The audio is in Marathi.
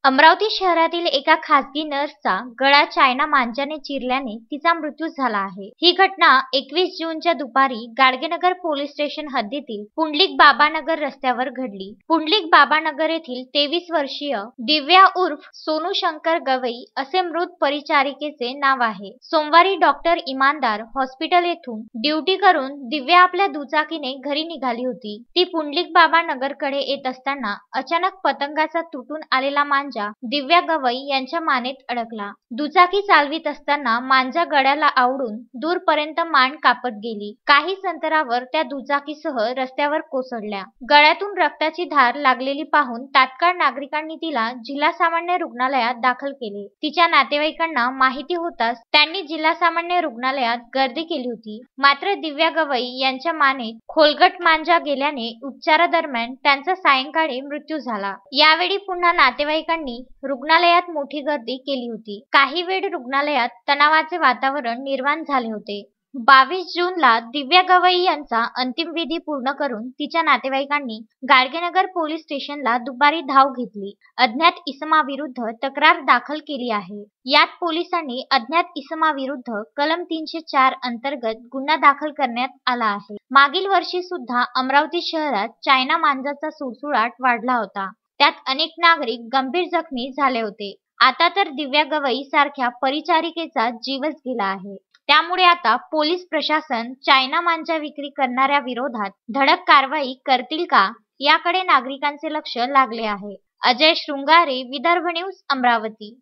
अमरावती शहरातील एका खासगी नर्सचा गळा चायना मांजाने चिरल्याने तिचा मृत्यू झाला आहे। ही घटना 21 जूनच्या दुपारी गाडगेनगर पोलीस स्टेशन हद्दीतील पुंडलिक बाबानगर रस्त्यावर घडली। पुंडलिक बाबानगर येथील 23 वर्षीय दिव्या उर्फ सोनू शंकर गवई असे मृत परिचारिकेचे नाव आहे। सोमवारी डॉक्टर इमानदार हॉस्पिटल येथून ड्युटी करून दिव्या आपल्या दुचाकीने घरी निघाली होती। ती पुंडलिक बाबानगरकडे येत असताना अचानक पतंगाचा तुटून आलेला मांजा दिव्या गवई यांच्या मानेत अडकला। दुचाकी चालवित असताना मांजा गळ्याला आवळून दूरपर्यंत मान कापत गेली। काही अंतरावर त्या दुचाकीसह रस्त्यावर कोसळल्या। गळ्यातून रक्ताची धार लागलेली पाहून तात्काळ नागरिकांनी तिला जिल्हा सामान्य रुग्णालयात दाखल केले। तिच्या नातेवाईकांना माहिती होताच त्यांनी जिल्हा सामान्य रुग्णालयात गर्दी केली होती। मात्र दिव्या गवई यांच्या मानेत खोलगट मांजा गेल्याने उपचारादरम्यान त्यांचा सायंकाळी मृत्यू झाला। यावेळी पुन्हा नातेवाईकांनी रुग्णालयात मोठी गर्दी केली होती। काही वेळ रुग्णालयात तणावाचे वातावरण निर्माण झाले होते। 22 जूनला दिव्या गवई यांचा अंतिम विधी पूर्ण करून तिच्या नातेवाईकांनी गाडगेनगर पोलीस स्टेशनला दुपारी धाव घेतली। अज्ञात इसमाविरुद्ध तक्रार दाखल केली आहे। यात पोलिसांनी अज्ञात इसमाविरुद्ध कलम 304 अंतर्गत गुन्हा दाखल करण्यात आला आहे। मागील वर्षी सुद्धा अमरावती शहरात चायना मांजाचा सुळसुळाट वाढला होता। त्यात अनेक नागरिक गंभीर जखमी झाले होते। आता तर दिव्या गवई सारख्या परिचारिकेचा जीवच गेला आहे। त्यामुळे आता पोलीस प्रशासन चायना मांजा विक्री करणाऱ्या विरोधात धडक कारवाई करतील का याकडे नागरिकांचे लक्ष लागले आहे। अजय शृंगारे, विदर्भ न्यूज, अमरावती।